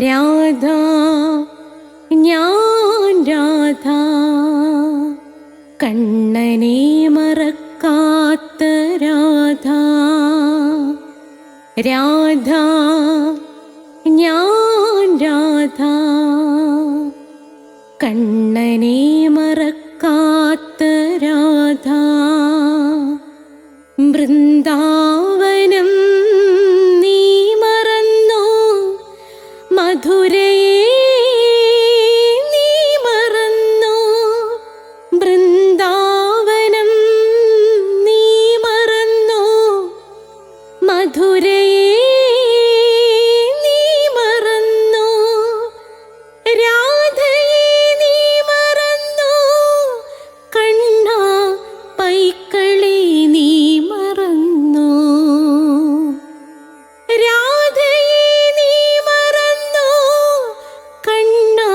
രാധ ഞാൻ രാധ കണ്ണനെ മറക്കാത്ത രാധ. രാധ ഞാൻ രാധ കണ്ണനെ മറക്കാത്ത രാധ. വൃന്ദാവനം നീ മറന്നോ, മധുരയെ നീ മറന്നോ. വൃന്ദാവനം നീ മറന്നോ, മധുരയെ നീ മറന്നോ. രാധയെ നീ മറന്നോ, കണ്ണാ പൈക്കളെ നീ മറന്നോ. രാധയെ നീ മറന്നോ, കണ്ണാ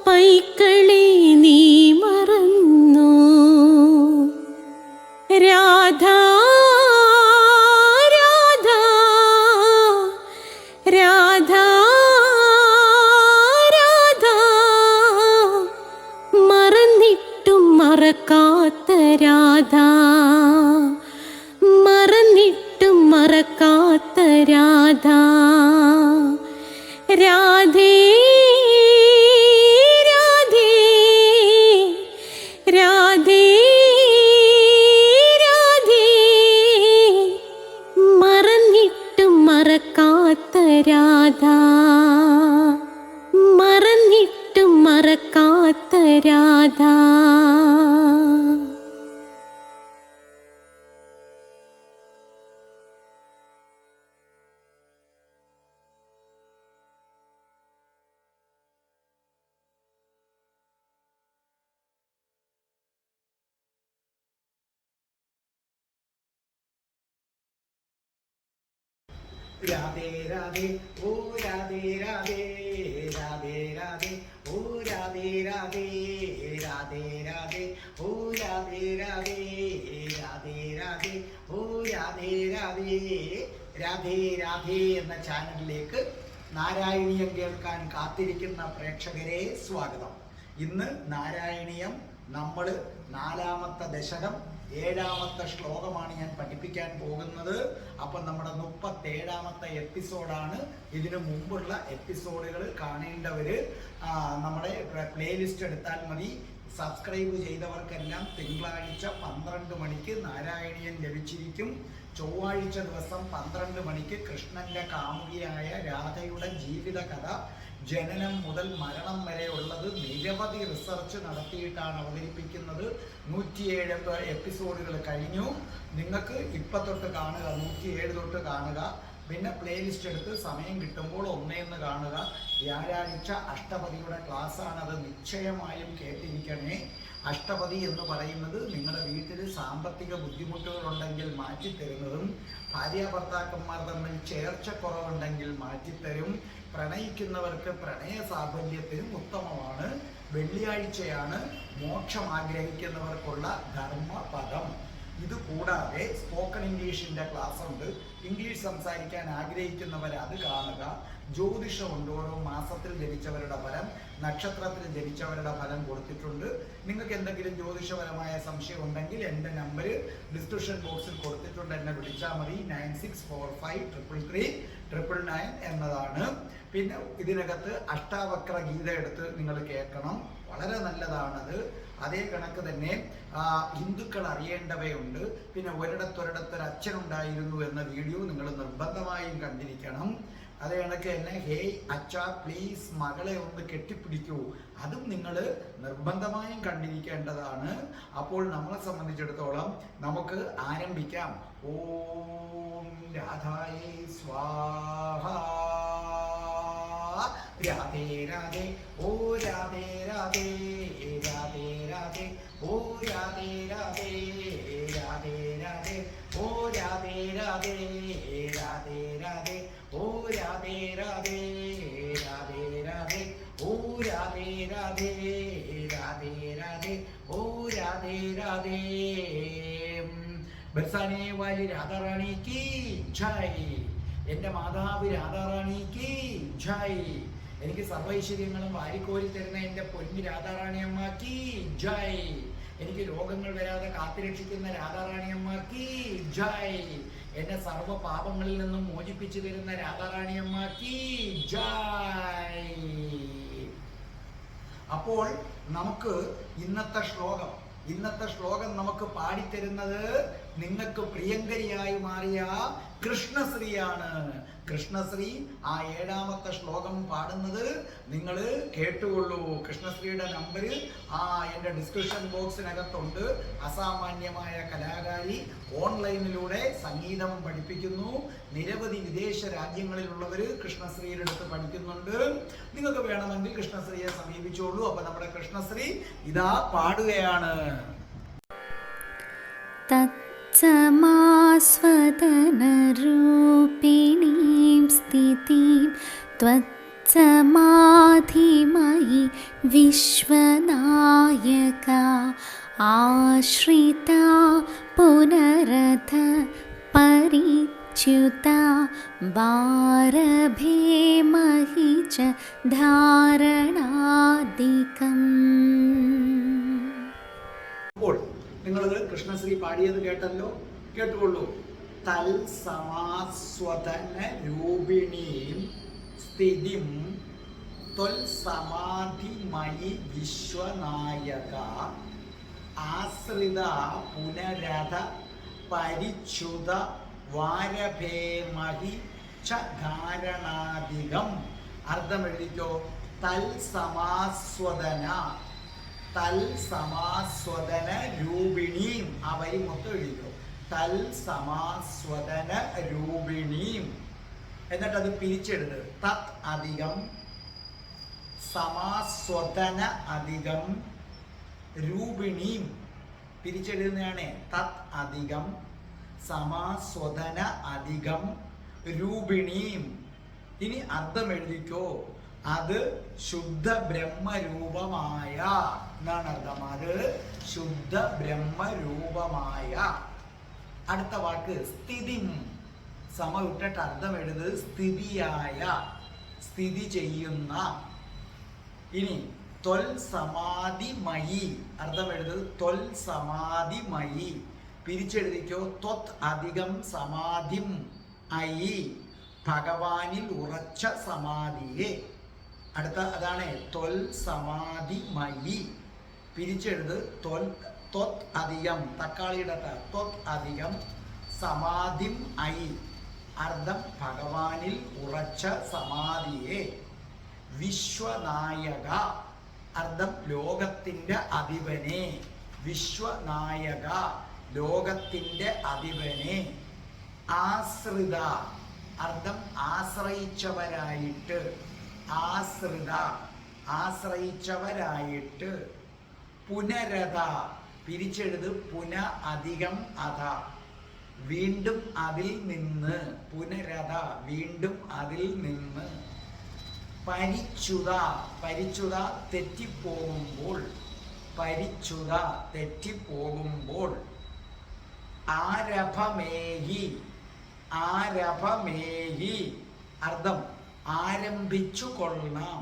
പൈക്കളെ നീ മറന്നോ. രാധ രാധ രാധ രാധ മറന്നിട്ടും മറക്കാത്ത രാധ. മറന്നിട്ടും മറക്കാത്ത രാധ. രാധേ രാധേ രാധേ രാധേ മറന്നിട്ടും മറക്കാത്ത രാധ. മറന്നിട്ടും മറക്കാത്ത രാധ. രാധേ രാധേ ഓ രാധേ രാധേ രാധേ രാധേ ഓ രാധേ രാധേ രാധേ രാധേ ഓ രാധേ രാധേ രാധേ രാധേ ഓ രാധേ രാധേ. രാധേ രാധേ എന്ന ചാനലിലേക്ക് നാരായണീയം കേൾക്കാൻ കാത്തിരിക്കുന്ന പ്രേക്ഷകരെ സ്വാഗതം. ഇന്ന് നാരായണീയം നമ്മൾ 4-ാമത്തെ ദശകം 7-ാമത്തെ ശ്ലോകമാണ് ഞാൻ പഠിപ്പിക്കാൻ പോകുന്നത്. അപ്പം നമ്മുടെ 37-ാമത്തെ എപ്പിസോഡാണ്. ഇതിനു മുമ്പുള്ള എപ്പിസോഡുകൾ കാണേണ്ടവര് നമ്മുടെ പ്ലേലിസ്റ്റ് എടുത്താൽ മതി. സബ്സ്ക്രൈബ് ചെയ്തവർക്കെല്ലാം തിങ്കളാഴ്ച 12 മണിക്ക് നാരായണീയൻ ലഭിച്ചിരിക്കും. ചൊവ്വാഴ്ച ദിവസം 12 മണിക്ക് കൃഷ്ണന്റെ കാമുകിയായ രാധയുടെ ജീവിതകഥ ജനനം മുതൽ മരണം വരെ ഉള്ളത് നിരവധി റിസർച്ച് നടത്തിയിട്ടാണ് അവതരിപ്പിക്കുന്നത്. 107 എപ്പിസോഡുകൾ കഴിഞ്ഞു. നിങ്ങൾക്ക് ഇപ്പം തൊട്ട് കാണുക, 107 തൊട്ട് കാണുക. പിന്നെ പ്ലേലിസ്റ്റ് എടുത്ത് സമയം കിട്ടുമ്പോൾ ഒന്നേന്ന് കാണുക. വ്യാഴാഴ്ച അഷ്ടപതിയുടെ ക്ലാസ്സാണ്, അത് നിശ്ചയമായും കേട്ടിരിക്കണേ. അഷ്ടപതി എന്ന് പറയുന്നത് നിങ്ങളുടെ വീട്ടിൽ സാമ്പത്തിക ബുദ്ധിമുട്ടുകളുണ്ടെങ്കിൽ മാറ്റിത്തരുന്നതും, ഭാര്യ ഭർത്താക്കന്മാർ തമ്മിൽ ചേർച്ചക്കുറവുണ്ടെങ്കിൽ മാറ്റിത്തരും, പ്രണയിക്കുന്നവർക്ക് പ്രണയ സാഫല്യത്തിനും ഉത്തമമാണ്. വെള്ളിയാഴ്ചയാണ് മോക്ഷം ആഗ്രഹിക്കുന്നവർക്കുള്ള ധർമ്മപദം. ഇത് കൂടാതെ സ്പോക്കൺ ഇംഗ്ലീഷിൻ്റെ ക്ലാസ് ഉണ്ട്. ഇംഗ്ലീഷ് സംസാരിക്കാൻ ആഗ്രഹിക്കുന്നവർ അത് കാണുക. ജ്യോതിഷമുണ്ട്, ഓരോ മാസത്തിൽ ജനിച്ചവരുടെ ഫലം, നക്ഷത്രത്തിൽ ജനിച്ചവരുടെ ഫലം കൊടുത്തിട്ടുണ്ട്. നിങ്ങൾക്ക് എന്തെങ്കിലും ജ്യോതിഷപരമായ സംശയം ഉണ്ടെങ്കിൽ എൻ്റെ നമ്പർ ഡിസ്ക്രിപ്ഷൻ ബോക്സിൽ കൊടുത്തിട്ടുണ്ട്, എന്നെ വിളിച്ചാൽ മതി. 9645333999 എന്നതാണ്. പിന്നെ ഇതിനകത്ത് അഷ്ടാവക്ര ഗീത എടുത്ത് നിങ്ങൾ കേൾക്കണം, വളരെ നല്ലതാണത്. അതേ കണക്ക് തന്നെ ഹിന്ദുക്കൾ അറിയേണ്ടവയുണ്ട്. പിന്നെ ഒരിടത്തൊരിടത്തൊരു അച്ഛനുണ്ടായിരുന്നു എന്ന വീഡിയോ നിങ്ങൾ നിർബന്ധമായും കണ്ടിരിക്കണം. അതേ കണക്ക് തന്നെ ഹേയ് അച്ഛാ പ്ലീസ് മകളെ ഒന്ന് കെട്ടിപ്പിടിക്കൂ, അതും നിങ്ങൾ നിർബന്ധമായും കണ്ടിരിക്കേണ്ടതാണ്. അപ്പോൾ നമ്മളെ സംബന്ധിച്ചിടത്തോളം നമുക്ക് ആരംഭിക്കാം. ഓം രാധായേ സ്വാഹ. രാധേ രാധേ ഓ രാധേ രാധേ രാധേ രാധേ ഓ രാധേ രാധേ രാധേ രാധേ ഓ രാധേ രാധേ രാധേ രാധേ ഓ രാധേ രാധേ രാധേ രാധേ ഓ രാധേ രാധേ രാധേ രാധേ ഓ രാധേ രാധേ. बरसाने वाली राधा रानी की जय. എൻ്റെ മാതാവ് രാധാറാണിക്ക് ജയ്. എനിക്ക് സർവൈശ്വര്യങ്ങളും വാരിക്കോരി തരുന്ന എൻ്റെ പൊന്നു രാധാറാണി അമ്മക്ക് ജയ്. എനിക്ക് രോഗങ്ങൾ വരാതെ കാത്തുരക്ഷിക്കുന്ന രാധാറാണി അമ്മക്ക് ജയ്. എന്നെ സർവ്വ പാപങ്ങളിൽ നിന്നും മോചിപ്പിച്ചു തരുന്ന രാധാറാണി അമ്മക്ക് ജയ്. അപ്പോൾ നമുക്ക് ഇന്നത്തെ ശ്ലോകം നമുക്ക് പാടിത്തരുന്നത് നിങ്ങൾക്ക് പ്രിയങ്കരിയായി മാറിയ കൃഷ്ണശ്രീയാണ്. കൃഷ്ണശ്രീ ആ 7ാമത്തെ ശ്ലോകം പാടുന്നത് നിങ്ങൾ കേട്ടുകൊള്ളൂ. കൃഷ്ണശ്രീയുടെ നമ്പർ എൻ്റെ ഡിസ്ക്രിപ്ഷൻ ബോക്സിനകത്തുണ്ട്. അസാമാന്യമായ കലാകാരി, ഓൺലൈനിലൂടെ സംഗീതം പഠിപ്പിക്കുന്നു. നിരവധി വിദേശ രാജ്യങ്ങളിലുള്ളവർ കൃഷ്ണശ്രീയുടെ അടുത്ത് പഠിക്കുന്നുണ്ട്. നിങ്ങൾക്ക് വേണമെങ്കിൽ കൃഷ്ണശ്രീയെ സമീപിച്ചോളൂ. അപ്പൊ നമ്മുടെ കൃഷ്ണശ്രീ ഇതാ പാടുകയാണ്. തത്സമാസ്വദനരൂപിണീം സ്ഥിതിം ത്വത്സമാധിമയി വിശ്വനായക ആശ്രിതാ പുനരഥ പരിച്യുത ഭാരഭേ മഹി ച ധാരണാദികം. നിങ്ങളത് കൃഷ്ണശ്രീ പാടിയത് കേട്ടല്ലോ, കേട്ടുകൊള്ളൂ. തൽസമാസ്വദന രൂപിണീം സ്ഥിതിം ത്വൽസമാധിമയി വിശ്വനായക ആശ്രിത പുനരഥ പരിച്യുത വാരഭേമഹി ച ധാരണാദികം. അർത്ഥം എഴുതിക്കോ. തൽസമാസ്വദന രൂപിണീം. ആ വരി മൊത്തം എഴുതിക്കോ. തൽസമാസ്വദന രൂപിണീം. എന്നിട്ട് അത് പിരിച്ചെടുത്ത് തത് അധികം സമാസ്വദന അധികം രൂപിണീം. പിരിച്ചെഴുതുന്നതാണ്. തത് അധികം സമാസ്വദന അധികം രൂപിണീം. ഇനി അർത്ഥം എഴുതിക്കോ. അത് ശുദ്ധ ബ്രഹ്മരൂപമായ എന്നാണ് അർത്ഥം. അത് ശുദ്ധ ബ്രഹ്മരൂപമായ. അടുത്ത വാക്ക് സ്ഥിതിം. സമ വിട്ടിട്ട് അർത്ഥം എഴുത്. സ്ഥിതിയായ, സ്ഥിതി ചെയ്യുന്ന. ഇനി ത്വൽ സമാധിമയി. അർത്ഥം എഴുത്. ത്വൽ സമാധിമയി. പിരിച്ചെഴുതിക്കോ. ത്വത് അധികം സമാധിം അയി. ഭഗവാനിൽ ഉറച്ച സമാധിയെ. അടുത്ത അതാണ് ത്വൽ സമാധിമയി. പിരിച്ചെഴുത്. ത്വത് അധികം, തക്കാളിയുടെ ത്വത് അധികം സമാധിം അയി. അർത്ഥം ഭഗവാനിൽ ഉറച്ച സമാധിയെ. വിശ്വനായക. അർത്ഥം ലോകത്തിന്റെ അധിപനെ. വിശ്വനായക, ലോകത്തിന്റെ അധിപനെ. ആശ്രിത. അർത്ഥം ആശ്രയിച്ചവരായിട്ട്. ആശ്രിത, ആശ്രയിച്ചവരായിട്ട്. പുനരത. പിരിച്ചെഴുത്. പുന അധികം അധ. വീണ്ടും അതിൽ നിന്ന്. പുനരത, വീണ്ടും അതിൽ നിന്ന്. പരിച്യുത. പരിച്യുത തെറ്റിപ്പോകുമ്പോൾ. പരിച്യുത തെറ്റിപ്പോകുമ്പോൾ. ആരഭമേഹി. ആരഭമേഹി. അർത്ഥം ആരംഭിച്ചു കൊള്ളാം.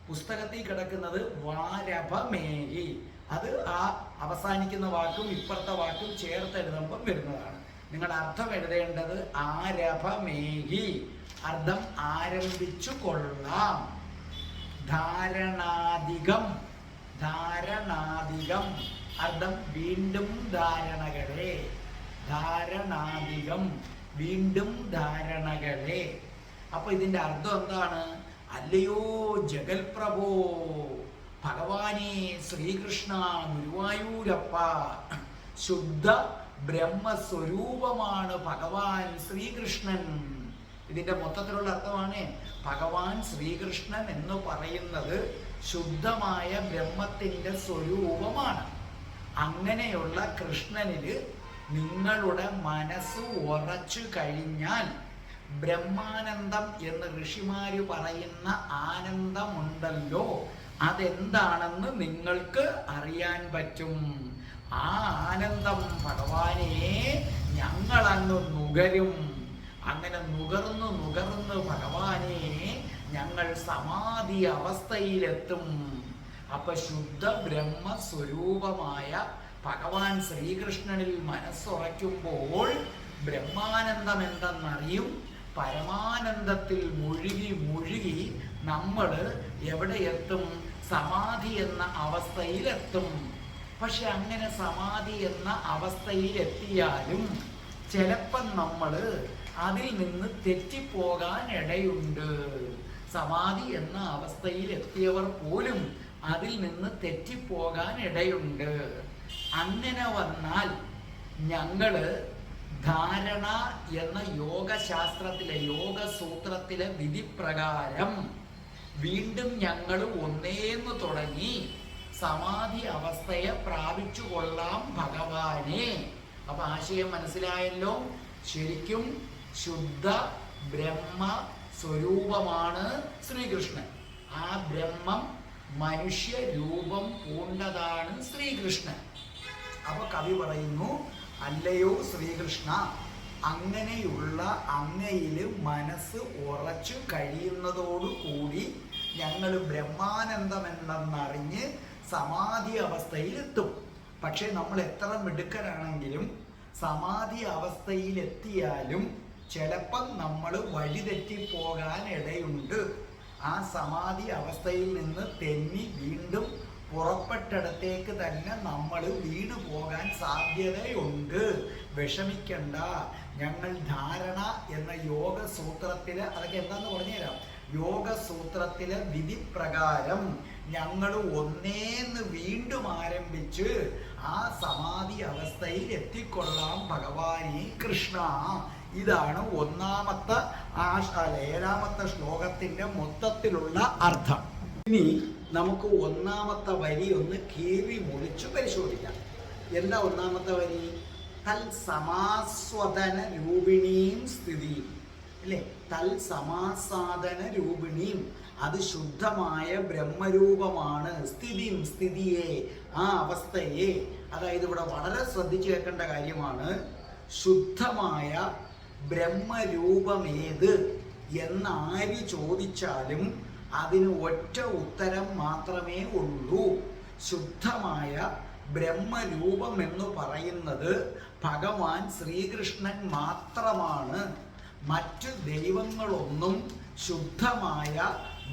പുസ്തകത്തിൽ കിടക്കുന്നത് വാരഭമേഹി. അത് ആ അവസാനിക്കുന്ന വാക്കും ഇപ്പുറത്തെ വാക്കും ചേർത്തെഴുതുമ്പം വരുന്നതാണ്. നിങ്ങൾ അർത്ഥം എഴുതേണ്ടത് ആരഭമേഹി. അർത്ഥം ആരംഭിച്ചു കൊള്ളാം. ധാരണാധികം. ധാരണാധികം. അർത്ഥം വീണ്ടും ധാരണകളെ. ധാരണാധികം, വീണ്ടും ധാരണകളെ. അപ്പൊ ഇതിന്റെ അർത്ഥം എന്താണ്? അല്ലയോ ജഗൽപ്രഭോ, ഭഗവാനെ ശ്രീകൃഷ്ണ ഗുരുവായൂരപ്പ, ശുദ്ധ ബ്രഹ്മസ്വരൂപമാണ് ഭഗവാൻ ശ്രീകൃഷ്ണൻ. ഇതിന്റെ മൊത്തത്തിലുള്ള അർത്ഥമാണ് ഭഗവാൻ ശ്രീകൃഷ്ണൻ എന്ന് പറയുന്നത് ശുദ്ധമായ ബ്രഹ്മത്തിന്റെ സ്വരൂപമാണ്. അങ്ങനെയുള്ള കൃഷ്ണനില് നിങ്ങളുടെ മനസ്സ് ഉറച്ചു കഴിഞ്ഞാൽ ബ്രഹ്മാനന്ദം എന്ന് ഋഷിമാര് പറയുന്ന ആനന്ദമുണ്ടല്ലോ, അതെന്താണെന്ന് നിങ്ങൾക്ക് അറിയാൻ പറ്റും. ആ ആനന്ദം ഭഗവാനെ ഞങ്ങളങ്ങ് നുകരും. അങ്ങനെ നുകർന്ന് ഭഗവാനെ ഞങ്ങൾ സമാധി അവസ്ഥയിലെത്തും. അപ്പൊ ശുദ്ധ ബ്രഹ്മസ്വരൂപമായ ഭഗവാൻ ശ്രീകൃഷ്ണനിൽ മനസ്സുറയ്ക്കുമ്പോൾ ബ്രഹ്മാനന്ദം എന്തെന്നറിയും. പരമാനന്ദത്തിൽ മുഴുകി നമ്മൾ എവിടെ എത്തും? സമാധി എന്ന അവസ്ഥയിലെത്തും. പക്ഷെ അങ്ങനെ സമാധി എന്ന അവസ്ഥയിലെത്തിയാലും ചിലപ്പം നമ്മൾ അതിൽ നിന്ന് തെറ്റിപ്പോകാൻ ഇടയുണ്ട്. സമാധി എന്ന അവസ്ഥയിൽ എത്തിയവർ പോലും അതിൽ നിന്ന് തെറ്റിപ്പോകാൻ ഇടയുണ്ട്. അങ്ങനെ വന്നാൽ ഞങ്ങള് ധാരണ എന്ന യോഗശാസ്ത്രത്തിലെ യോഗസൂത്രത്തിലെ വിധിപ്രകാരം വീണ്ടും ഞങ്ങൾ ഒന്നേന്ന് തുടങ്ങി സമാധി അവസ്ഥയെ പ്രാപിച്ചു കൊള്ളാം ഭഗവാനെ. അപ്പൊ ആശയം മനസ്സിലായല്ലോ. ശരിക്കും ശുദ്ധ ബ്രഹ്മ സ്വരൂപമാണ് ശ്രീകൃഷ്ണൻ. ആ ബ്രഹ്മം മനുഷ്യ രൂപം പൂണ്ടതാണ് ശ്രീകൃഷ്ണൻ. അപ്പൊ കവി പറയുന്നു, അല്ലയോ ശ്രീകൃഷ്ണ, അങ്ങനെയുള്ള അങ്ങയില് മനസ്സ് ഉറച്ചു കഴിയുന്നതോടുകൂടി ഞങ്ങൾ ബ്രഹ്മാനന്ദമെന്നറിഞ്ഞ് സമാധി അവസ്ഥയിലെത്തും. പക്ഷെ നമ്മൾ എത്ര മിടുക്കരാണെങ്കിലും സമാധി അവസ്ഥയിലെത്തിയാലും ചിലപ്പം നമ്മൾ വഴിതെറ്റിപ്പോകാൻ ഇടയുണ്ട്. ആ സമാധി അവസ്ഥയിൽ നിന്ന് തെന്നി വീണ്ടും പുറപ്പെട്ടിടത്തേക്ക് തന്നെ നമ്മൾ വീണു പോകാൻ സാധ്യതയുണ്ട്. വിഷമിക്കണ്ട. ഞങ്ങൾ ധാരണ എന്ന യോഗസൂത്രത്തില്, അതൊക്കെ എന്താന്ന് പറഞ്ഞുതരാം, യോഗസൂത്രത്തിലെ വിധിപ്രകാരം ഞങ്ങൾ ഒന്നേന്ന് വീണ്ടും ആരംഭിച്ച് ആ സമാധി അവസ്ഥയിൽ എത്തിക്കൊള്ളാം ഭഗവാനെ കൃഷ്ണ. ഇതാണ് ഒന്നാമത്തെ ഏഴാമത്തെ ശ്ലോകത്തിന്റെ മൊത്തത്തിലുള്ള അർത്ഥം. ഇനി നമുക്ക് ഒന്നാമത്തെ വരി ഒന്ന് കീറി മുറിച്ചു പരിശോധിക്കാം. എന്താ ഒന്നാമത്തെ വരി? തൽ സമാസ്വദന രൂപിണീം സ്ഥിതിയും, അല്ലേ? തൽ സമാസാദന രൂപിണീം, അത് ശുദ്ധമായ ബ്രഹ്മരൂപമാണ്. സ്ഥിതിയും, സ്ഥിതിയെ, ആ അവസ്ഥയെ. അതായത് ഇവിടെ വളരെ ശ്രദ്ധിച്ചു കേൾക്കേണ്ട കാര്യമാണ്. ശുദ്ധമായ ബ്രഹ്മരൂപമേത് എന്നാര് ചോദിച്ചാലും അതിന് ഒറ്റ ഉത്തരം മാത്രമേ ഉള്ളൂ. ശുദ്ധമായ ബ്രഹ്മരൂപം എന്ന് പറയുന്നത് ഭഗവാൻ ശ്രീകൃഷ്ണൻ മാത്രമാണ്. മറ്റു ദൈവങ്ങളൊന്നും ശുദ്ധമായ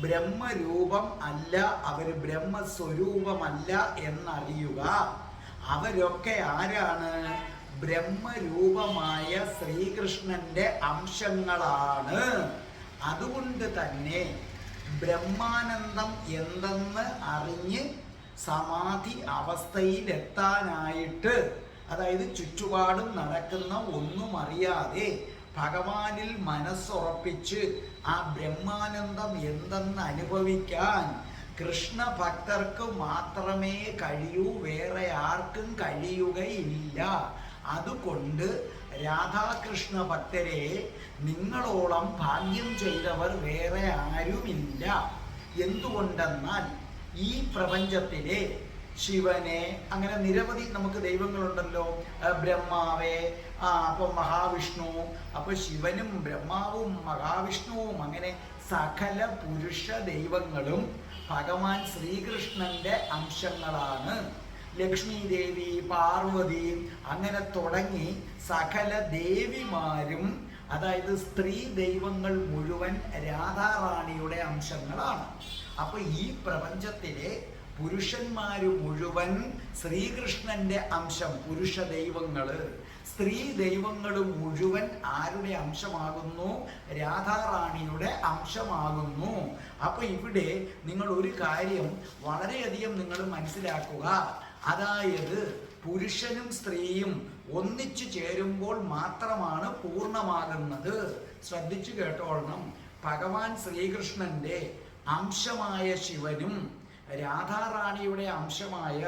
ബ്രഹ്മരൂപം അല്ല, അവർ ബ്രഹ്മസ്വരൂപമല്ല എന്നറിയുക. അവരൊക്കെ ആരാണ്? ബ്രഹ്മരൂപമായ ശ്രീകൃഷ്ണന്റെ അംശങ്ങളാണ്. അതുകൊണ്ട് തന്നെ ബ്രഹ്മാനന്ദം എന്തെന്ന് അറിഞ്ഞ് സമാധി അവസ്ഥയിലെത്താനായിട്ട്, അതായത് ചുറ്റുപാടും നടക്കുന്ന ഒന്നും അറിയാതെ ഭഗവാനിൽ മനസ്സുറപ്പിച്ച് ആ ബ്രഹ്മാനന്ദം എന്തെന്ന് അനുഭവിക്കാൻ കൃഷ്ണ ഭക്തർക്ക് മാത്രമേ കഴിയൂ, വേറെ ആർക്കും കഴിയുകയില്ല. അതുകൊണ്ട് രാധാകൃഷ്ണ ഭക്തരെ, നിങ്ങളോളം ഭാഗ്യം ചെയ്തവർ വേറെ ആരുമില്ല. എന്തുകൊണ്ടെന്നാൽ ഈ പ്രപഞ്ചത്തിലെ ശിവനെ, അങ്ങനെ നിരവധി നമുക്ക് ദൈവങ്ങളുണ്ടല്ലോ. ബ്രഹ്മാവേ, അപ്പം മഹാവിഷ്ണു, അപ്പൊ ശിവനും ബ്രഹ്മാവും മഹാവിഷ്ണുവും, അങ്ങനെ സകല പുരുഷ ദൈവങ്ങളും ഭഗവാൻ ശ്രീകൃഷ്ണന്റെ അംശങ്ങളാണ്. ലക്ഷ്മി ദേവി, പാർവതി, അങ്ങനെ തുടങ്ങി സകല ദേവിമാരും, അതായത് സ്ത്രീ ദൈവങ്ങൾ മുഴുവൻ രാധാറാണിയുടെ അംശങ്ങളാണ്. അപ്പൊ ഈ പ്രപഞ്ചത്തിലെ പുരുഷന്മാര് മുഴുവൻ ശ്രീകൃഷ്ണന്റെ അംശം, പുരുഷ ദൈവങ്ങള്. സ്ത്രീ ദൈവങ്ങൾ മുഴുവൻ ആരുടെ അംശമാകുന്നു? രാധാറാണിയുടെ അംശമാകുന്നു. അപ്പൊ ഇവിടെ നിങ്ങൾ ഒരു കാര്യം വളരെയധികം നിങ്ങൾ മനസ്സിലാക്കുക. അതായത് പുരുഷനും സ്ത്രീയും ഒന്നിച്ചു ചേരുമ്പോൾ മാത്രമാണ് പൂർണ്ണമാകുന്നത്. ശ്രദ്ധിച്ചു കേട്ടോളണം. ഭഗവാൻ ശ്രീകൃഷ്ണന്റെ അംശമായ ശിവനും രാധാറാണിയുടെ അംശമായ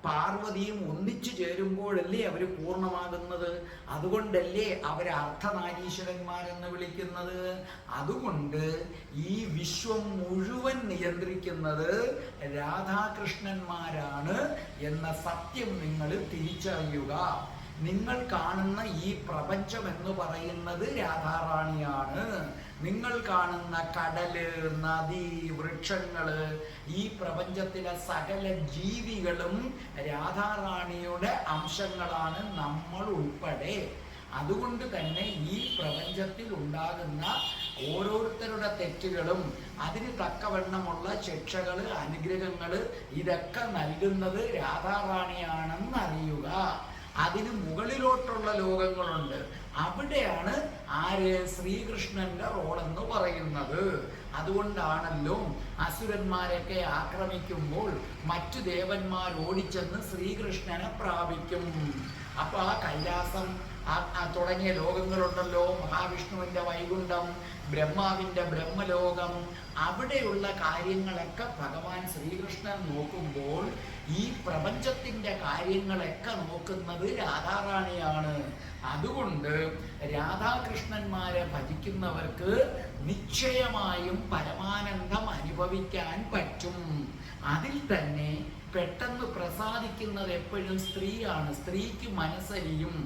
പാർവതിയും ഒന്നിച്ചു ചേരുമ്പോഴല്ലേ അവർ പൂർണ്ണമാകുന്നത്. അതുകൊണ്ടല്ലേ അവരെ അർദ്ധനാരീശ്വരന്മാരെന്ന് വിളിക്കുന്നത്. അതുകൊണ്ട് ഈ വിശ്വം മുഴുവൻ നിയന്ത്രിക്കുന്നത് രാധാകൃഷ്ണന്മാരാണ് എന്ന സത്യം നിങ്ങൾ തിരിച്ചറിയുക. നിങ്ങൾ കാണുന്ന ഈ പ്രപഞ്ചം എന്ന് പറയുന്നത് രാധാറാണിയാണ്. നിങ്ങൾ കാണുന്ന കടല്, നദി, വൃക്ഷങ്ങള്, ഈ പ്രപഞ്ചത്തിലെ സകല ജീവികളും രാധാറാണിയുടെ അംശങ്ങളാണ്, നമ്മൾ ഉൾപ്പെടെ. അതുകൊണ്ട് തന്നെ ഈ പ്രപഞ്ചത്തിൽ ഉണ്ടാകുന്ന ഓരോരുത്തരുടെ തെറ്റുകളും അതിന് തക്കവണ്ണമുള്ള ശിക്ഷകള്, അനുഗ്രഹങ്ങള് ഇതൊക്കെ നൽകുന്നത് രാധാറാണിയാണെന്ന് അറിയുക. അതിന് മുകളിലോട്ടുള്ള ലോകങ്ങളുണ്ട്. അവിടെയാണ് ആര് ശ്രീകൃഷ്ണന്റെ റോൾ എന്ന് പറയുന്നത്. അതുകൊണ്ടാണല്ലോ അസുരന്മാരൊക്കെ ആക്രമിക്കുമ്പോൾ മറ്റു ദേവന്മാർ ഓടിച്ചെന്ന് ശ്രീകൃഷ്ണനെ പ്രാപിക്കും. അപ്പൊ ആ കൈലാസം തുടങ്ങിയ ലോകങ്ങളുണ്ടല്ലോ, മഹാവിഷ്ണുവിന്റെ വൈകുണ്ഠം, ബ്രഹ്മാവിന്റെ ബ്രഹ്മലോകം, അവിടെയുള്ള കാര്യങ്ങളൊക്കെ ഭഗവാൻ ശ്രീകൃഷ്ണൻ നോക്കുമ്പോൾ ഈ പ്രപഞ്ചത്തിന്റെ കാര്യങ്ങളൊക്കെ നോക്കുന്നത് രാധാറാണിയാണ്. അതുകൊണ്ട് രാധാകൃഷ്ണന്മാരെ ഭജിക്കുന്നവർക്ക് നിശ്ചയമായും പരമാനന്ദം അനുഭവിക്കാൻ പറ്റും. അതിൽ തന്നെ പെട്ടെന്ന് പ്രസാദിക്കുന്നത് എപ്പോഴും സ്ത്രീയാണ്. സ്ത്രീക്ക് മനസ്സലിയും.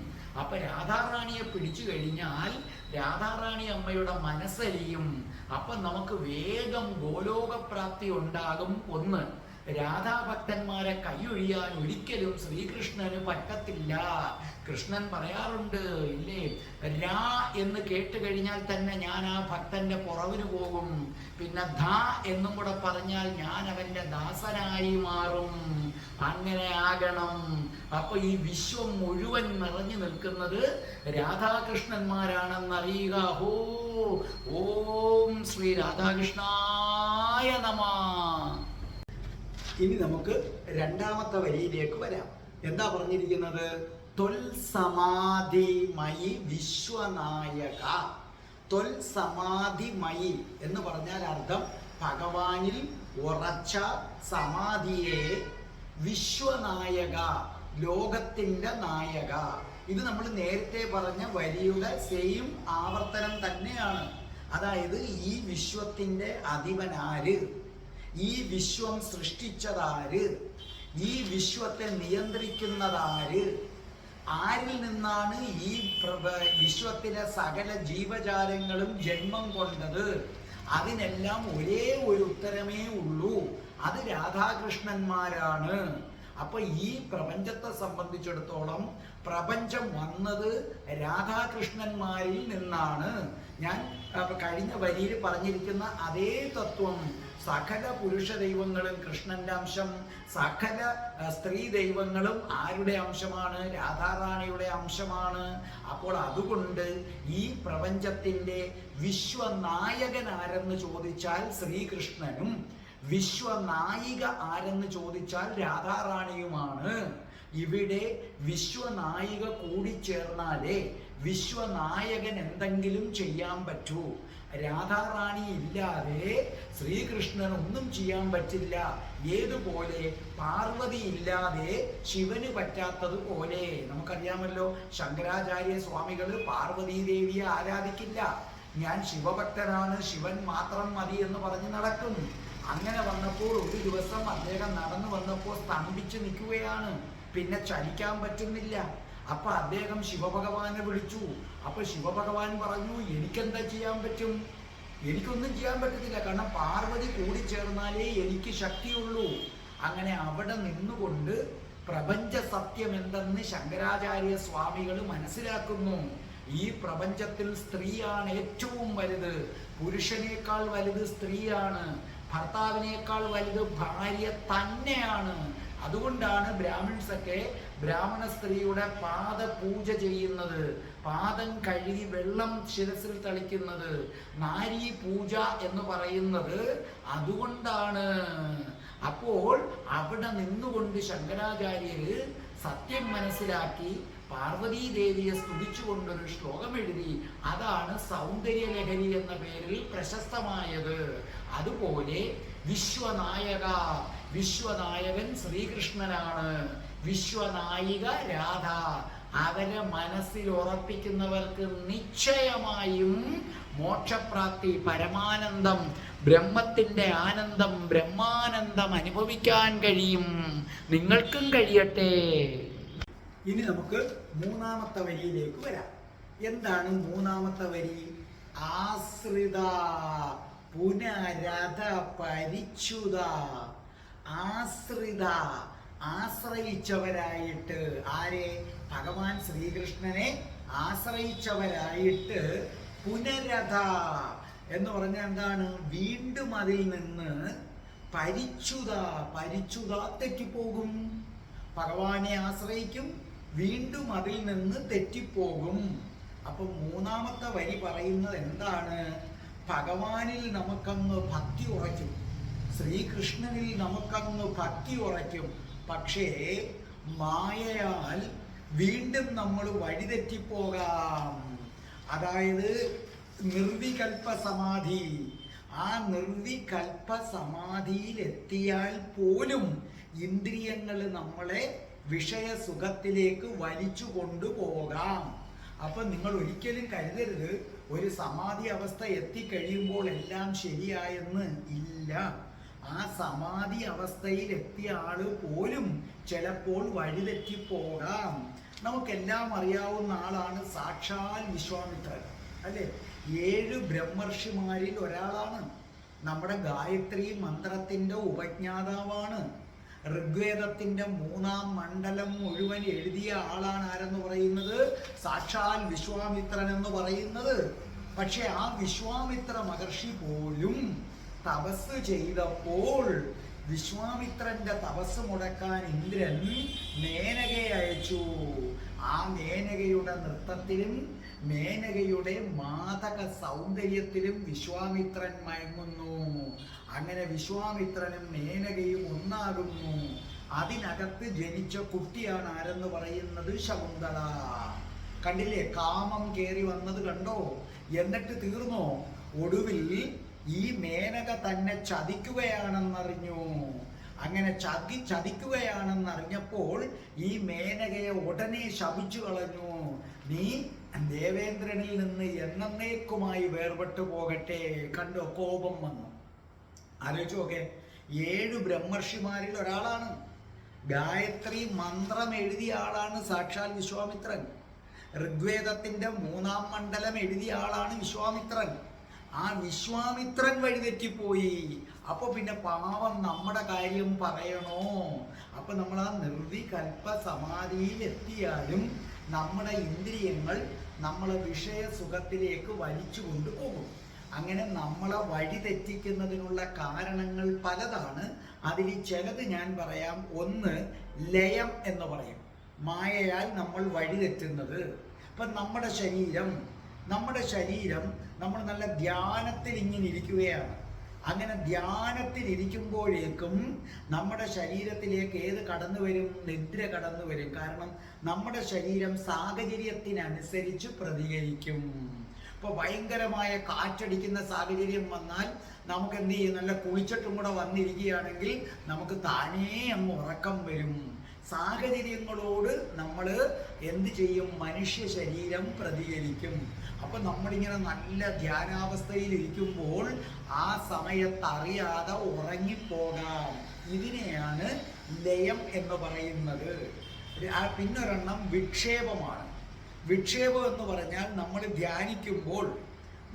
അപ്പൊ രാധാറാണിയെ പിടിച്ചു കഴിഞ്ഞാൽ രാധാറാണി അമ്മയുടെ മനസ്സലിയും. അപ്പൊ നമുക്ക് വേഗം ഗോലോകപ്രാപ്തി ഉണ്ടാകും. ഒന്ന്, രാധാഭക്തന്മാരെ കൈയൊഴിയാൻ ഒരിക്കലും ശ്രീകൃഷ്ണന് പറ്റത്തില്ല. കൃഷ്ണൻ പറയാറുണ്ട് ഇല്ലേ, രാ എന്ന് കേട്ട് കഴിഞ്ഞാൽ തന്നെ ഞാൻ ആ ഭക്തന്റെ പുറവിന് പോകും. പിന്നെ ധ എന്നും കൂടെ പറഞ്ഞാൽ ഞാൻ അവന്റെ ദാസനായി മാറും. അങ്ങനെ ആകണം. അപ്പൊ ഈ വിശ്വം മുഴുവൻ നിറഞ്ഞു നിൽക്കുന്നത് രാധാകൃഷ്ണന്മാരാണെന്നറിയുക. ഓം ശ്രീ രാധാകൃഷ്ണായ നമഃ. ഇനി നമുക്ക് രണ്ടാമത്തെ വരിയിലേക്ക് വരാം. എന്താ പറഞ്ഞിരിക്കുന്നത്? ത്വൽ സമാധിമയി വിശ്വനായക. ത്വൽ സമാധിമയി എന്ന് പറഞ്ഞാൽ അർത്ഥം ഭഗവാനിൽ ഉറച്ച സമാധിയെ വിശ്വനായക, ലോകത്തിന്റെ നായക. ഇത് നമ്മൾ നേരത്തെ പറഞ്ഞ വരിയുടെ സെയിം ആവർത്തനം തന്നെയാണ്. അതായത് ഈ വിശ്വത്തിന്റെ അധിപനാര്, ഈ വിശ്വം സൃഷ്ടിച്ചതാര്, ഈ വിശ്വത്തെ നിയന്ത്രിക്കുന്നതാര്, ആരിൽ നിന്നാണ് ഈ വിശ്വത്തിലെ സകല ജീവജാലങ്ങളും ജന്മം കൊണ്ടത്, അതിനെല്ലാം ഒരേ ഒരു ഉത്തരമേ ഉള്ളൂ, അത് രാധാകൃഷ്ണന്മാരാണ്. അപ്പൊ ഈ പ്രപഞ്ചത്തെ സംബന്ധിച്ചിടത്തോളം പ്രപഞ്ചം വന്നത് രാധാകൃഷ്ണന്മാരിൽ നിന്നാണ്. ഞാൻ കഴിഞ്ഞ വരിയിൽ പറഞ്ഞിരിക്കുന്ന അതേ തത്വം, സകല പുരുഷ ദൈവങ്ങളും കൃഷ്ണന്റെ അംശം, സകല സ്ത്രീ ദൈവങ്ങളും ആരുടെ അംശമാണ്? രാധാറാണിയുടെ അംശമാണ്. അപ്പോൾ അതുകൊണ്ട് ഈ പ്രപഞ്ചത്തിന്റെ വിശ്വനായകൻ ആരെന്ന് ചോദിച്ചാൽ ശ്രീകൃഷ്ണനും, വിശ്വനായിക ആരെന്ന് ചോദിച്ചാൽ രാധാറാണിയുമാണ്. ഇവിടെ വിശ്വനായിക കൂടിച്ചേർന്നാലേ വിശ്വനായകൻ എന്തെങ്കിലും ചെയ്യാൻ പറ്റൂ. രാധാറാണി ഇല്ലാതെ ശ്രീകൃഷ്ണൻ ഒന്നും ചെയ്യാൻ പറ്റില്ല. ഏതുപോലെ പാർവതി ഇല്ലാതെ ശിവന് പറ്റാത്തതുപോലെ. നമുക്കറിയാമല്ലോ, ശങ്കരാചാര്യ സ്വാമികൾ പാർവതീ ദേവിയെ ആരാധിക്കില്ല. ഞാൻ ശിവഭക്തനാണ്, ശിവൻ മാത്രം മതി എന്ന് പറഞ്ഞ് നടക്കും. അങ്ങനെ വന്നപ്പോൾ ഒരു ദിവസം അദ്ദേഹം നടന്നു വന്നപ്പോൾ സ്തംഭിച്ച് നിൽക്കുകയാണ്, പിന്നെ ചലിക്കാൻ പറ്റുന്നില്ല. അപ്പൊ അദ്ദേഹം ശിവഭഗവാനെ വിളിച്ചു. അപ്പൊ ശിവഭഗവാൻ പറഞ്ഞു, എനിക്കെന്താ ചെയ്യാൻ പറ്റും? എനിക്കൊന്നും ചെയ്യാൻ പറ്റത്തില്ല, കാരണം പാർവതി കൂടിച്ചേർന്നാലേ എനിക്ക് ശക്തിയുള്ളൂ. അങ്ങനെ അവിടെ നിന്നുകൊണ്ട് പ്രപഞ്ച സത്യം എന്തെന്ന് ശങ്കരാചാര്യ സ്വാമികൾ മനസ്സിലാക്കുന്നു. ഈ പ്രപഞ്ചത്തിൽ സ്ത്രീയാണ് ഏറ്റവും വലുത്. പുരുഷനേക്കാൾ വലുത് സ്ത്രീയാണ്. ഭർത്താവിനേക്കാൾ വലുത് ഭാര്യ തന്നെയാണ്. അതുകൊണ്ടാണ് ബ്രാഹ്മിൺസൊക്കെ ബ്രാഹ്മണ സ്ത്രീയുടെ പാദ പൂജ ചെയ്യുന്നത്, പാദം കഴുകി വെള്ളം ശിരസിൽ തളിക്കുന്നത്, നാരീ പൂജ എന്ന് പറയുന്നത് അതുകൊണ്ടാണ്. അപ്പോൾ അവിടെ നിന്നുകൊണ്ട് ശങ്കരാചാര്യര് സത്യം മനസ്സിലാക്കി പാർവതീ ദേവിയെ സ്തുതിച്ചുകൊണ്ടൊരു ശ്ലോകം എഴുതി. അതാണ് സൗന്ദര്യലഹരി എന്ന പേരിൽ പ്രശസ്തമായത്. അതുപോലെ വിശ്വനായക, വിശ്വനായകൻ ശ്രീകൃഷ്ണനാണ്, വിശ്വനായിക രാധ. അവരെ മനസ്സിൽ ഉറപ്പിക്കുന്നവർക്ക് നിശ്ചയമായും മോക്ഷപ്രാപ്തി, പരമാനന്ദം, ബ്രഹ്മത്തിന്റെ ആനന്ദം, ബ്രഹ്മാനന്ദം അനുഭവിക്കാൻ കഴിയും. നിങ്ങൾക്കും കഴിയട്ടെ. ഇനി നമുക്ക് മൂന്നാമത്തെ വരിയിലേക്ക് വരാം. എന്താണ് മൂന്നാമത്തെ വരി? ആശ്രിത പുനരത പരിച്യുത. ആശ്രിത, ആശ്രയിച്ചവരായിട്ട്. ആരെ? ഭഗവാൻ ശ്രീകൃഷ്ണനെ ആശ്രയിച്ചവരായിട്ട്. പുനരത എന്ന് പറഞ്ഞാൽ എന്താണ്? വീണ്ടും അതിൽ നിന്ന് പരിച്യുത. പരിച്യുത തെറ്റിപ്പോകും. ഭഗവാനെ ആശ്രയിക്കും, വീണ്ടും അതിൽ നിന്ന് തെറ്റിപ്പോകും. അപ്പൊ മൂന്നാമത്തെ വരി പറയുന്നത് എന്താണ്? ഭഗവാനിൽ നമുക്കങ്ങ് ഭക്തി ഉറയ്ക്കും, ശ്രീകൃഷ്ണനിൽ നമുക്കങ്ങ് ഭക്തി ഉറയ്ക്കും. പക്ഷേ മായയാൽ വീണ്ടും നമ്മൾ വഴിതെറ്റിപ്പോകാം. അതായത് നിർവികൽപ്പ സമാധി. ആ നിർവികൽപ്പ സമാധിയിലെത്തിയാൽ പോലും ഇന്ദ്രിയങ്ങൾ നമ്മളെ വിഷയസുഖത്തിലേക്ക് വലിച്ചു കൊണ്ടുപോകാം. അപ്പൊ നിങ്ങൾ ഒരിക്കലും കരുതരുത് ഒരു സമാധി അവസ്ഥ എത്തിക്കഴിയുമ്പോൾ എല്ലാം ശരിയായെന്ന്. ഇല്ല. ആ സമാധി അവസ്ഥയിൽ എത്തിയ ആള് പോലും ചിലപ്പോൾ വഴിതെറ്റിപ്പോകാം. നമുക്കെല്ലാം അറിയാവുന്ന ആളാണ് സാക്ഷാൽ വിശ്വാമിത്രൻ, അല്ലെ? 7 ബ്രഹ്മർഷിമാരിൽ ഒരാളാണ്. നമ്മുടെ ഗായത്രി മന്ത്രത്തിന്റെ ഉപജ്ഞാതാവാണ്. ഋഗ്വേദത്തിന്റെ 3-ാം മണ്ഡലം മുഴുവൻ എഴുതിയ ആളാണ് ആരെന്ന് പറയുന്നത്? സാക്ഷാൽ വിശ്വാമിത്രൻ എന്ന് പറയുന്നത്. പക്ഷെ ആ വിശ്വാമിത്ര മഹർഷി പോലും തപസ് ചെയ്തപ്പോൾ വിശ്വാമിത്രന്റെ തപസ് മുടക്കാൻ ഇന്ദ്രൻ മേനകയെ അയച്ചു. ആ മേനകയുടെ നൃത്തത്തിലും മേനകയുടെ മാതക സൗന്ദര്യത്തിലും വിശ്വാമിത്രൻ മയങ്ങുന്നു. അങ്ങനെ വിശ്വാമിത്രനും മേനകയും ഒന്നാകുന്നു. അതിനകത്ത് ജനിച്ച കുട്ടിയാണ് ആരെന്ന് പറയുന്നത്? ശകുന്തള. കണ്ടില്ലേ? കാമം കേറി വന്നത് കണ്ടോ? എന്നിട്ട് തീർന്നോ? ഒടുവിൽ ഈ മേനക തന്നെ ചതിക്കുകയാണെന്നറിഞ്ഞു. അങ്ങനെ ചതിക്കുകയാണെന്നറിഞ്ഞപ്പോൾ ഈ മേനകയെ ഉടനെ ശപിച്ചു കളഞ്ഞു. നീ ദേവേന്ദ്രനിൽ നിന്ന് എന്നേക്കുമായി വേർപെട്ടു പോകട്ടെ. കണ്ടോ? കോപം വന്നു. ആലോചിച്ചു നോക്കെ. 7 ബ്രഹ്മർഷിമാരിൽ ഒരാളാണ്. ഗായത്രി മന്ത്രം എഴുതിയ ആളാണ് സാക്ഷാൽ വിശ്വാമിത്രൻ. ഋഗ്വേദത്തിന്റെ 3-ാം മണ്ഡലം എഴുതിയ ആളാണ് വിശ്വാമിത്രൻ. ആ വിശ്വാമിത്രൻ വഴിതെറ്റിപ്പോയി. അപ്പൊ പിന്നെ പാവം നമ്മുടെ കാര്യം പറയണോ? അപ്പൊ നമ്മൾ ആ നിർവികൽപ്പ സമാധിയിൽ എത്തിയാലും നമ്മുടെ ഇന്ദ്രിയങ്ങൾ നമ്മളെ വിഷയസുഖത്തിലേക്ക് വലിച്ചു കൊണ്ടുപോകും. അങ്ങനെ നമ്മളെ വഴിതെറ്റിക്കുന്നതിനുള്ള കാരണങ്ങൾ പലതാണ്. അതിൽ ചിലത് ഞാൻ പറയാം. ഒന്ന്, ലയം എന്ന് പറയും. മായയാൽ നമ്മൾ വഴിതെറ്റുന്നത്. ഇപ്പം നമ്മുടെ ശരീരം നമ്മൾ നല്ല ധ്യാനത്തിൽ ഇങ്ങനെ ഇരിക്കുകയാണ്. അങ്ങനെ ധ്യാനത്തിൽ ഇരിക്കുമ്പോഴേക്കും നമ്മുടെ ശരീരത്തിലേക്ക് ഏത് കടന്നു വരും? നിദ്ര കടന്നു വരും. കാരണം നമ്മുടെ ശരീരം സാഹചര്യത്തിനനുസരിച്ച് പ്രതികരിക്കും. ഇപ്പോൾ ഭയങ്കരമായ കാറ്റടിക്കുന്ന സാഹചര്യം വന്നാൽ നമുക്ക് എന്ത് ചെയ്യും? നല്ല കുളിച്ചിട്ടും കൂടെ വന്നിരിക്കുകയാണെങ്കിൽ നമുക്ക് താനേ അങ്ങ് ഉറക്കം വരും. സാഹചര്യങ്ങളോട് നമ്മൾ എന്ത് ചെയ്യും? മനുഷ്യ ശരീരം പ്രതികരിക്കും. അപ്പൊ നമ്മളിങ്ങനെ നല്ല ധ്യാനാവസ്ഥയിൽ ഇരിക്കുമ്പോൾ ആ സമയത്ത് അറിയാതെ ഉറങ്ങിപ്പോകാം. ഇതിനെയാണ് ലയം എന്ന് പറയുന്നത്. പിന്നൊരെണ്ണം വിക്ഷേപമാണ്. വിക്ഷേപം എന്ന് പറഞ്ഞാൽ നമ്മൾ ധ്യാനിക്കുമ്പോൾ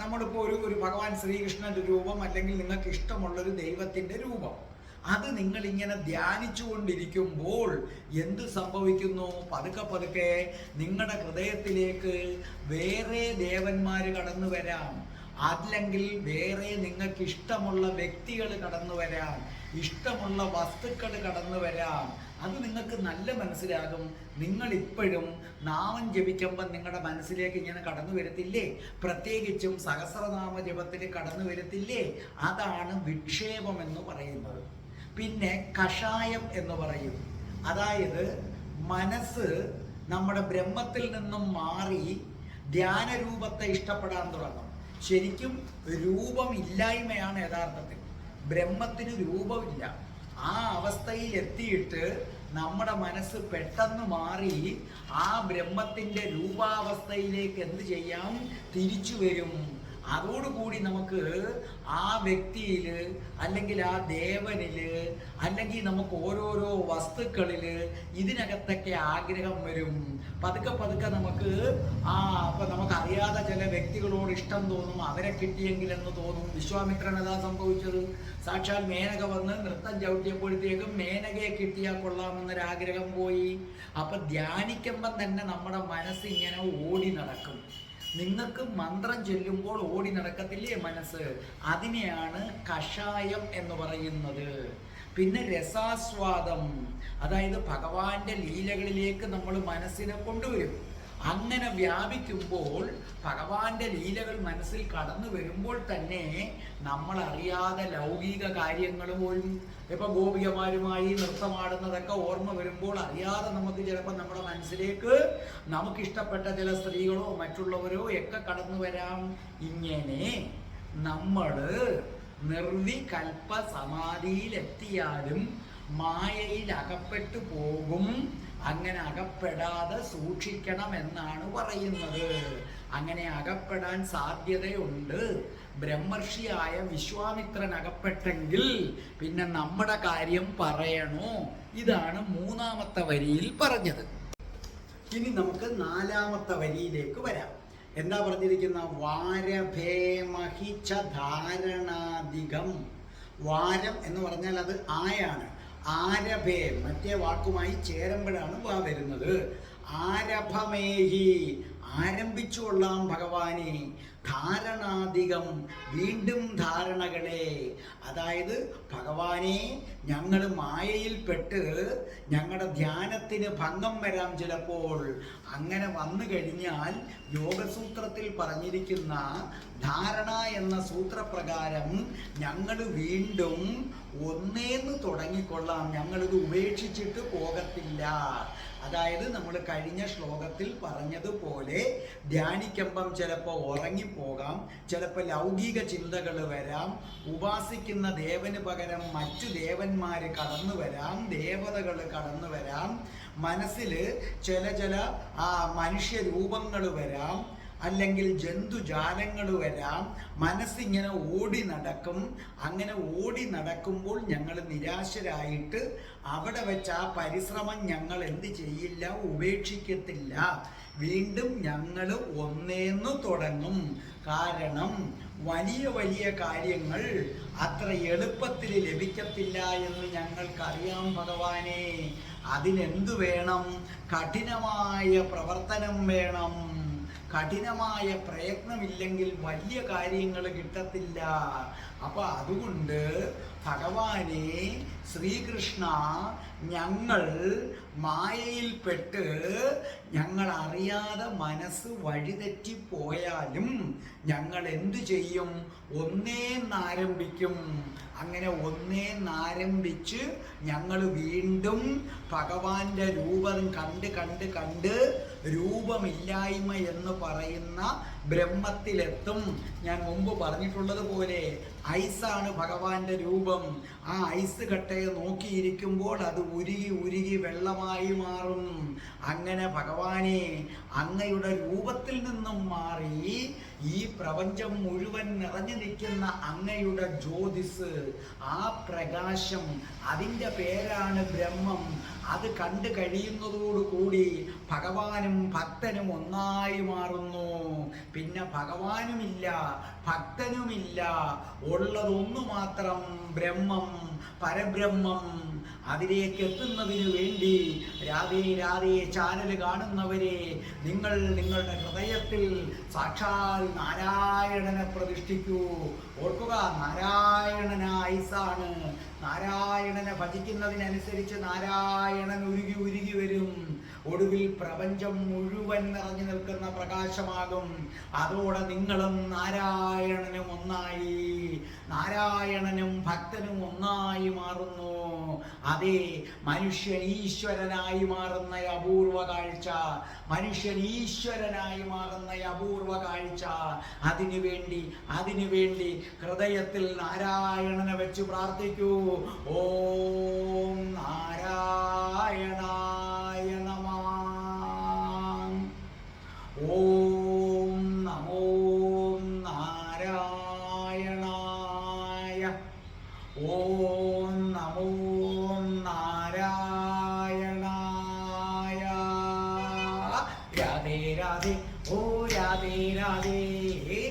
നമ്മളിപ്പോൾ ഒരു ഭഗവാൻ ശ്രീകൃഷ്ണന്റെ രൂപം, അല്ലെങ്കിൽ നിങ്ങൾക്ക് ഇഷ്ടമുള്ളൊരു ദൈവത്തിന്റെ രൂപം, അത് നിങ്ങളിങ്ങനെ ധ്യാനിച്ചു കൊണ്ടിരിക്കുമ്പോൾ എന്ത് സംഭവിക്കുന്നു? പതുക്കെ പതുക്കെ നിങ്ങളുടെ ഹൃദയത്തിലേക്ക് വേറെ ദേവന്മാര് കടന്നു വരാം, അല്ലെങ്കിൽ വേറെ നിങ്ങൾക്ക് ഇഷ്ടമുള്ള വ്യക്തികൾ കടന്നു വരാം, ഇഷ്ടമുള്ള വസ്തുക്കൾ കടന്നു വരാം. അത് നിങ്ങൾക്ക് നല്ല മനസ്സിലാകും. നിങ്ങൾ ഇപ്പോഴും നാമം ജപിക്കുമ്പോൾ നിങ്ങളുടെ മനസ്സിലേക്ക് ഇങ്ങനെ കടന്നു വരത്തില്ലേ? പ്രത്യേകിച്ചും സഹസ്രനാമ ജപത്തിൽ കടന്നു വരത്തില്ലേ? അതാണ് വിക്ഷേപം എന്ന് പറയുന്നത്. പിന്നെ കഷായം എന്ന് പറയും. അതായത് മനസ്സ് നമ്മുടെ ബ്രഹ്മത്തിൽ നിന്നും മാറി ധ്യാനരൂപത്തെ ഇഷ്ടപ്പെടാൻ തുടങ്ങും. ശരിക്കും രൂപമില്ലായ്മയാണ് യഥാർത്ഥത്തിൽ. ബ്രഹ്മത്തിന് രൂപമില്ല. ആ അവസ്ഥയിൽ എത്തിയിട്ട് നമ്മുടെ മനസ്സ് പെട്ടെന്ന് മാറി ആ ബ്രഹ്മത്തിന്റെ രൂപാവസ്ഥയിലേക്ക് എന്ത് ചെയ്യാം? തിരിച്ചു വരും. അതോടുകൂടി നമുക്ക് ആ വ്യക്തിയിൽ അല്ലെങ്കിൽ ആ ദേവനിൽ അല്ലെങ്കിൽ നമുക്ക് ഓരോരോ വസ്തുക്കളിൽ ഇതിനകത്തൊക്കെ ആഗ്രഹം വരും. പതുക്കെ പതുക്കെ നമുക്ക് അപ്പൊ നമുക്കറിയാതെ ചില വ്യക്തികളോട് ഇഷ്ടം തോന്നും, അവരെ കിട്ടിയെങ്കിലെന്ന് തോന്നും. വിശ്വാമിത്രൻ അതാ സംഭവിച്ചത്. സാക്ഷാൽ മേനക വന്ന് നൃത്തം ചവിട്ടിയപ്പോഴത്തേക്കും മേനകയെ കിട്ടിയാൽ കൊള്ളാമെന്നൊരാഗ്രഹം പോയി. അപ്പൊ ധ്യാനിക്കുമ്പം തന്നെ നമ്മുടെ മനസ്സ് ഇങ്ങനെ ഓടി നടക്കും. നിങ്ങൾക്ക് മന്ത്രം ചൊല്ലുമ്പോൾ ഓടി നടക്കത്തില്ലേ മനസ്സ്? അതിനെയാണ് കഷായം എന്ന് പറയുന്നത്. പിന്നെ രസാസ്വാദം, അതായത് ഭഗവാന്റെ ലീലകളിലേക്ക് നമ്മൾ മനസ്സിനെ കൊണ്ടുവരും. അങ്ങനെ വ്യാപിക്കുമ്പോൾ ഭഗവാന്റെ ലീലകൾ മനസ്സിൽ കടന്നു വരുമ്പോൾ തന്നെ നമ്മൾ അറിയാതെ ലൗകിക കാര്യങ്ങൾ പോലും, ഇപ്പൊ ഗോപികമാരുമായി നൃത്തമാടുന്നതൊക്കെ ഓർമ്മ വരുമ്പോൾ അറിയാതെ നമുക്ക് ചിലപ്പോൾ നമ്മുടെ മനസ്സിലേക്ക് നമുക്കിഷ്ടപ്പെട്ട ചില സ്ത്രീകളോ മറ്റുള്ളവരോ ഒക്കെ കടന്നു വരാം. ഇങ്ങനെ നമ്മൾ നിർവികൽപ്പ സമാധിയിലെത്തിയാലും മായയിൽ അകപ്പെട്ടു പോകും. അങ്ങനെ അകപ്പെടാതെ സൂക്ഷിക്കണം എന്നാണ് പറയുന്നത്. അങ്ങനെ അകപ്പെടാൻ സാധ്യതയുണ്ട്. ബ്രഹ്മർഷിയായ വിശ്വാമിത്രൻ അകപ്പെട്ടെങ്കിൽ പിന്നെ നമ്മുടെ കാര്യം പറയണോ? ഇതാണ് മൂന്നാമത്തെ വരിയിൽ പറഞ്ഞത്. ഇനി നമുക്ക് നാലാമത്തെ വരിയിലേക്ക് വരാം. എന്താ പറഞ്ഞിരിക്കുന്ന? വാരഭേമഹിച്ച ധാരണാധികം. വാരം എന്ന് പറഞ്ഞാൽ അത് ആയാണ്. ആരഭേ മറ്റേ വാക്കുമായി ചേരുമ്പോഴാണ് വാ വരുന്നത്. ആരഭമേഹി, ആരംഭിച്ചു കൊള്ളാം ഭഗവാനെ. ധാരണാധികം, വീണ്ടും ധാരണകളെ. അതായത് ഭഗവാനെ, ഞങ്ങൾ മായയിൽപ്പെട്ട് ഞങ്ങളുടെ ധ്യാനത്തിന് ഭംഗം വരാം ചിലപ്പോൾ. അങ്ങനെ വന്നു കഴിഞ്ഞാൽ യോഗസൂത്രത്തിൽ പറഞ്ഞിരിക്കുന്ന ധാരണ എന്ന സൂത്രപ്രകാരം ഞങ്ങൾ വീണ്ടും ഒന്നേന്ന് തുടങ്ങിക്കൊള്ളാം. ഞങ്ങളിത് ഉപേക്ഷിച്ചിട്ട് പോകത്തില്ല. അതായത് നമ്മൾ കഴിഞ്ഞ ശ്ലോകത്തിൽ പറഞ്ഞതുപോലെ ധ്യാനിക്കുമ്പം ചിലപ്പോൾ ഉറങ്ങിപ്പോകാം, ചിലപ്പോൾ ലൗകിക ചിന്തകൾ വരാം, ഉപാസിക്കുന്ന ദേവന് പകരം മറ്റു ദേവന്മാർ കടന്നു വരാം, ദേവതകൾ കടന്നു വരാം, മനസ്സിൽ ചില മനുഷ്യരൂപങ്ങൾ വരാം, അല്ലെങ്കിൽ ജന്തുജാലങ്ങൾ വരാം. മനസ്സിങ്ങനെ ഓടി നടക്കും. അങ്ങനെ ഓടി നടക്കുമ്പോൾ ഞങ്ങൾ നിരാശരായിട്ട് അവിടെ വെച്ച് ആ പരിശ്രമം ഞങ്ങൾ എന്ത് ചെയ്യില്ല, ഉപേക്ഷിക്കത്തില്ല. വീണ്ടും ഞങ്ങൾ ഒന്നേന്ന് തുടങ്ങും. കാരണം വലിയ വലിയ കാര്യങ്ങൾ അത്ര എളുപ്പത്തിൽ ലഭിക്കത്തില്ല എന്ന് ഞങ്ങൾക്കറിയാം ഭഗവാനെ. അതിനെന്തു വേണം? കഠിനമായ പ്രവർത്തനം വേണം. കഠിനമായ പ്രയത്നമില്ലെങ്കിൽ വലിയ കാര്യങ്ങൾ കിട്ടത്തില്ല. അപ്പൊ അതുകൊണ്ട് ഭഗവാനെ, ശ്രീകൃഷ്ണ, ഞങ്ങൾ മായയിൽപ്പെട്ട് ഞങ്ങൾ അറിയാതെ മനസ്സ് വഴിതെറ്റിപ്പോയാലും ഞങ്ങൾ എന്തു ചെയ്യും? ഒന്നേന്നാരംഭിക്കും. അങ്ങനെ ഒന്നേന്നാരംഭിച്ച് ഞങ്ങൾ വീണ്ടും ഭഗവാന്റെ രൂപം കണ്ട് രൂപമില്ലായ്മ എന്ന് പറയുന്ന ബ്രഹ്മത്തിലെത്തും. ഞാൻ മുമ്പ് പറഞ്ഞിട്ടുള്ളത് പോലെ ഐസാണ് ഭഗവാന്റെ രൂപം. ആ ഐസ് കട്ടയെ നോക്കിയിരിക്കുമ്പോൾ അത് ഉരുകി ഉരുകി വെള്ളമായി മാറും. അങ്ങനെ ഭഗവാനെ, അങ്ങയുടെ രൂപത്തിൽ നിന്നും മാറി ഈ പ്രപഞ്ചം മുഴുവൻ നിറഞ്ഞു നിൽക്കുന്ന അങ്ങയുടെ ജ്യോതിസ്, ആ പ്രകാശം, അതിൻ്റെ പേരാണ് ബ്രഹ്മം. അത് കണ്ടു കഴിയുന്നതോടുകൂടി ഭഗവാനും ഭക്തനും ഒന്നായി മാറുന്നു. പിന്നെ ഭഗവാനുമില്ല, ഭക്തനുമില്ല, ഉള്ളതൊന്നു മാത്രം ബ്രഹ്മം, പരബ്രഹ്മം. അതിലേക്ക് എത്തുന്നതിന് വേണ്ടി രാധേ രാധേ ചാനൽ കാണുന്നവരെ, നിങ്ങൾ നിങ്ങളുടെ ഹൃദയത്തിൽ സാക്ഷാൽ നാരായണനെ പ്രതിഷ്ഠിക്കൂ. ഓർക്കുക, നാരായണന ഐസാണ്. നാരായണനെ ഭജിക്കുന്നതിനനുസരിച്ച് നാരായണൻ ഉരുകി ഉരുകി വരും. ഒടുവിൽ പ്രപഞ്ചം മുഴുവൻ നിറഞ്ഞു നിൽക്കുന്ന പ്രകാശമാകും. അതോടെ നിങ്ങളും നാരായണനും ഒന്നായി, നാരായണനും ഭക്തനും ഒന്നായി മാറുന്നു. അതെ, മനുഷ്യൻ ഈശ്വരനായി മാറുന്ന അപൂർവ കാഴ്ച, മനുഷ്യൻ ഈശ്വരനായി മാറുന്ന അപൂർവ കാഴ്ച. അതിനുവേണ്ടി ഹൃദയത്തിൽ നാരായണനെ വെച്ച് പ്രാർത്ഥിക്കൂ. ഓം നാരായണായ നമഃ. ഓം നമോ നാരായണായ ഓം നമോ നാരായണായ. രാധേ രാധേ ഓ രാധേ രാധേ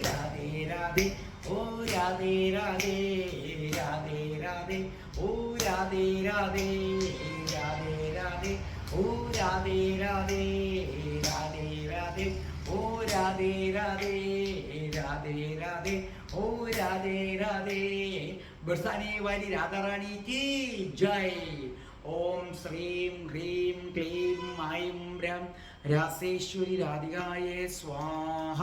രാധേ രാധേ ഓ രാധേ രാധേ രാധേ രാധേ ഓ രാധേ രാധേ രാധേ രാധേ ഓ രാധേ രാധേ രാധേ രാധേ ഓ രാധേ രാധേ രാധേ രാധേ ഓ രാധേ രാധേ. ബർസാനെ വാലി രാധാറാണി കി ജയ്. ഓം ശ്രീം ഹ്രീം ക്ലീം ഐം രം രാസേശ്വരി രാധികായേ സ്വാഹ.